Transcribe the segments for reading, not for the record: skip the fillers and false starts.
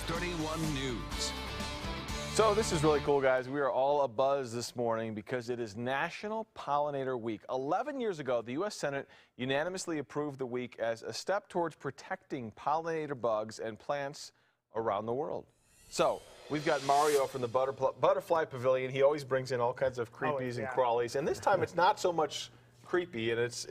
31 News. So this is really cool, guys. We are all abuzz this morning because it is National Pollinator Week. 11 years ago, the U.S. Senate unanimously approved the week as a step towards protecting pollinator bugs and plants around the world. So we've got Mario from the Butterfly Pavilion. He always brings in all kinds of creepies and crawlies, and this time it's not so much creepy, and it's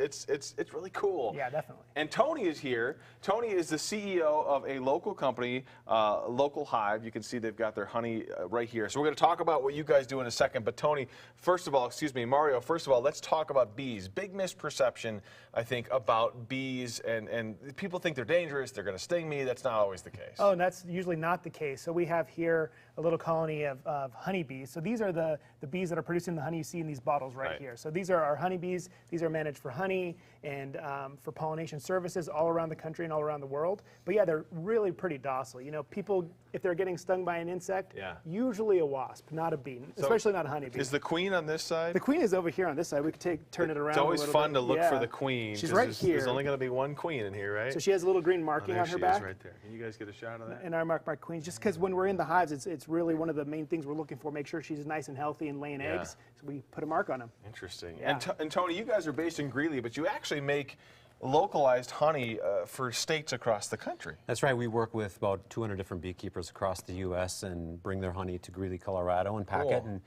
really cool. Yeah, definitely. And Tony is here. Tony is the CEO of a local company, Local Hive. You can see they've got their honey right here. So we're going to talk about what you guys do in a second. But Tony, first of all, excuse me, Mario, first of all, let's talk about bees. Big misperception, I think, about bees, and people think they're dangerous, they're going to sting me. That's not always the case. Oh, and that's usually not the case. So we have here a little colony of honeybees. So these are the bees that are producing the honey you see in these bottles right here. So these are our honeybees. These are managed for honey and for pollination services all around the country and all around the world. But yeah, they're really pretty docile. You know, people, if they're getting stung by an insect, usually a wasp, not a bee, especially not a honeybee. Is the queen on this side? The queen is over here on this side. We could turn it around. It's always fun to look for the queen. She's right here. There's only going to be one queen in here, right? So she has a little green marking on her back. Right there. Can you guys get a shot of that? And our mark queen, just because when we're in the hives, it's really one of the main things we're looking for. Make sure she's nice and healthy and laying eggs. So we put a mark on them. Interesting. Yeah. And Tony, you guys are based in Greeley, but you actually make localized honey for states across the country. That's right. We work with about 200 different beekeepers across the U.S. and bring their honey to Greeley, Colorado, and pack it. And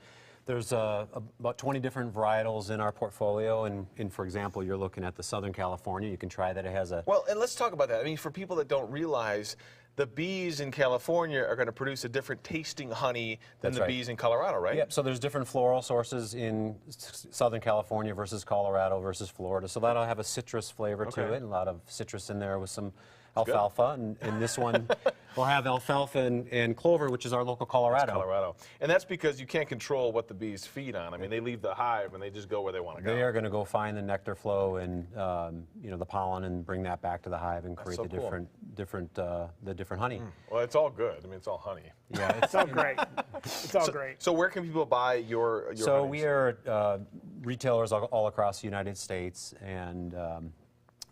there's about 20 different varietals in our portfolio. And for example, you're looking at the Southern California. You can try that. It has a... Well, and let's talk about that. I mean, for people that don't realize, the bees in California are going to produce a different tasting honey than the bees in Colorado, right? Yep, so there's different floral sources in Southern California versus Colorado versus Florida. So that'll have a citrus flavor to it, and a lot of citrus in there with some alfalfa. And this one will have alfalfa and clover, which is our local Colorado. That's Colorado. And that's because you can't control what the bees feed on. I mean, they leave the hive and they just go where they want to go. They are going to go find the nectar flow and you know, the pollen and bring that back to the hive and create the different honey. Well, it's all good. I mean, it's all honey. Yeah, it's all great. It's all great. So where can people buy your So honey? We are retailers all across the United States, and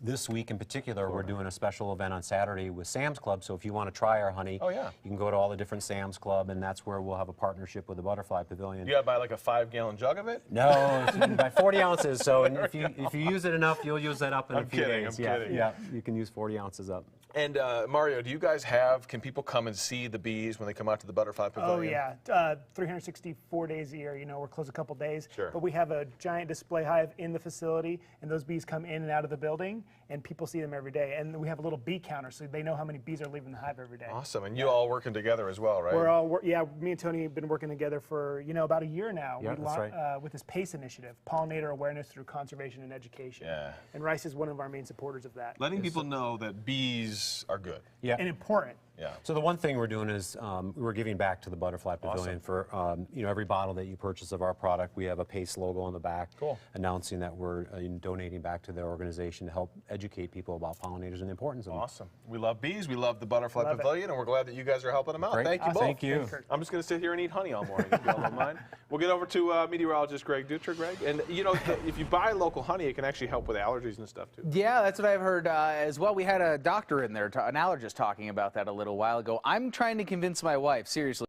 this week in particular, we're doing a special event on Saturday with Sam's Club. So if you want to try our honey, you can go to all the different Sam's Club, and that's where we'll have a partnership with the Butterfly Pavilion. You got to buy like a 5-gallon jug of it? No, you can buy 40 ounces. So and if you use it enough, you'll use that up in a few days. I'm kidding. Yeah, you can use 40 ounces up. And Mario, do you guys can people come and see the bees when they come out to the Butterfly Pavilion? Oh yeah, 364 days a year. You know, we're closed a couple days. Sure. But we have a giant display hive in the facility, and those bees come in and out of the building, and people see them every day. And we have a little bee counter, so they know how many bees are leaving the hive every day. Awesome. And you all working together as well, right? We're all, me and Tony have been working together for, about a year now. Yeah, that's right. With this PACE initiative, Pollinator Awareness Through Conservation and Education. Yeah. And Rice is one of our main supporters of that. Letting people know that bees are good. Yeah. And important. Yeah. So the one thing we're doing is we're giving back to the Butterfly Pavilion for every bottle that you purchase of our product. We have a PACE logo on the back, announcing that we're donating back to their organization to help educate people about pollinators and the importance of them. Awesome. We love bees. We love the Butterfly Pavilion, and we're glad that you guys are helping them out. Great. Thank you both. Thank you. I'm just going to sit here and eat honey all morning, if you all don't mind. We'll get over to meteorologist Greg Dutra. Greg, and if you buy local honey, it can actually help with allergies and stuff too. Yeah, that's what I've heard as well. We had a doctor in there, an allergist, talking about that a little while ago. I'm trying to convince my wife, seriously.